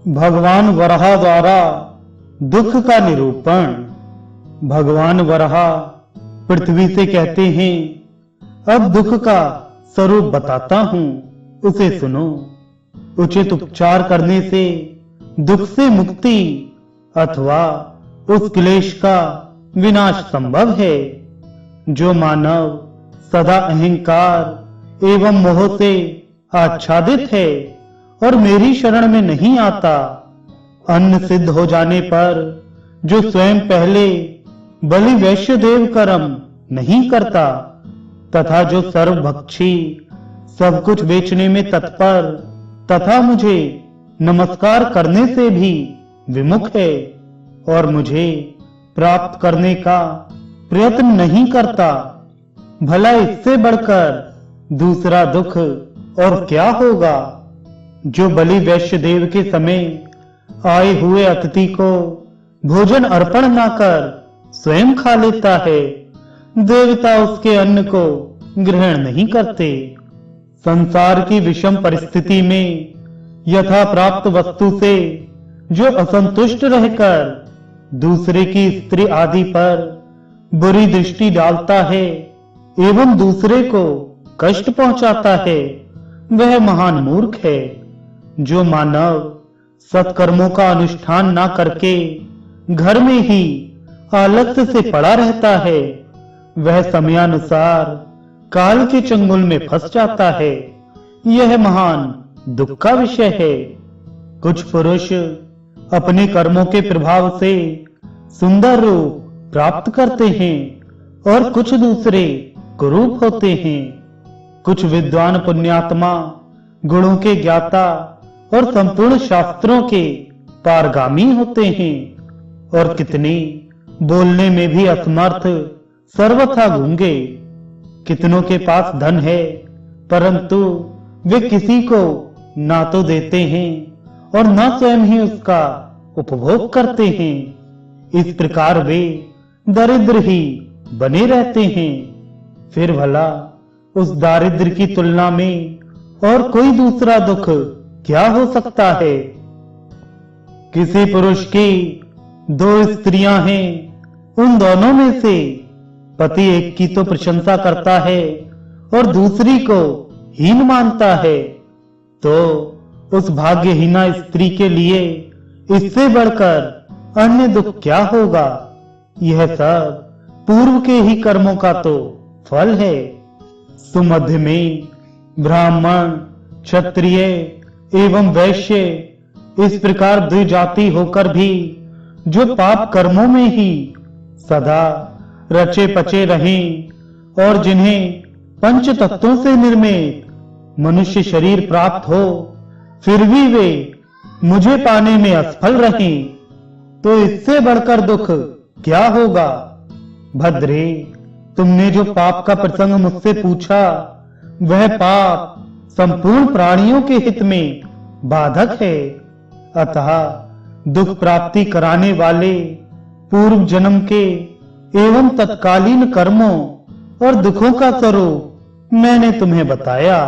भगवान वराह द्वारा दुख का निरूपण। भगवान वराह पृथ्वी से कहते हैं, अब दुख का स्वरूप बताता हूं, उसे सुनो। उचित उपचार करने से दुख से मुक्ति अथवा उस क्लेश का विनाश संभव है। जो मानव सदा अहंकार एवं मोह से आच्छादित है और मेरी शरण में नहीं आता, अन्न सिद्ध हो जाने पर जो स्वयं पहले बलि वैश्यदेव कर्म नहीं करता तथा जो सर्वभक्षी सब कुछ बेचने में तत्पर तथा मुझे नमस्कार करने से भी विमुख है और मुझे प्राप्त करने का प्रयत्न नहीं करता, भला इससे बढ़कर दूसरा दुख और क्या होगा। जो बलि वैश्यदेव के समय आए हुए अतिथि को भोजन अर्पण न कर स्वयं खा लेता है, देवता उसके अन्न को ग्रहण नहीं करते। संसार की विषम परिस्थिति में यथा प्राप्त वस्तु से जो असंतुष्ट रहकर दूसरे की स्त्री आदि पर बुरी दृष्टि डालता है एवं दूसरे को कष्ट पहुंचाता है, वह महान मूर्ख है। जो मानव सत्कर्मों का अनुष्ठान ना करके घर में ही आलस्य से पड़ा रहता है, वह समयानुसार काल के चंगुल में फंस जाता है। यह महान दुख का विषय है। कुछ पुरुष अपने कर्मों के प्रभाव से सुंदर रूप प्राप्त करते हैं और कुछ दूसरे कुरूप होते हैं। कुछ विद्वान पुण्यात्मा गुणों के ज्ञाता और संपूर्ण शास्त्रों के पारगामी होते हैं और कितने बोलने में भी असमर्थ सर्वथा गूंगे। कितनों के पास धन है परंतु वे किसी को ना तो देते हैं और न स्वयं ही उसका उपभोग करते हैं। इस प्रकार वे दरिद्र ही बने रहते हैं। फिर भला उस दारिद्र की तुलना में और कोई दूसरा दुख क्या हो सकता है। किसी पुरुष की दो स्त्रियां हैं, उन दोनों में से पति एक की तो प्रशंसा करता है और दूसरी को हीन मानता है, तो उस भाग्यहीना स्त्री के लिए इससे बढ़कर अन्य दुख क्या होगा। यह सब पूर्व के ही कर्मों का तो फल है। सुमध्य में ब्राह्मण, क्षत्रिय एवं वैश्य इस प्रकार द्विजाति होकर भी जो पाप कर्मों में ही सदा रचे पचे रहें और जिन्हें पंच तत्वों से निर्मित मनुष्य शरीर प्राप्त हो, फिर भी वे मुझे पाने में असफल रहें, तो इससे बढ़कर दुख क्या होगा। भद्रे, तुमने जो पाप का प्रसंग मुझसे पूछा, वह पाप संपूर्ण प्राणियों के हित में बाधक है। अतः दुख प्राप्ति कराने वाले पूर्व जन्म के एवं तत्कालीन कर्मों और दुखों का स्वरूप मैंने तुम्हें बताया।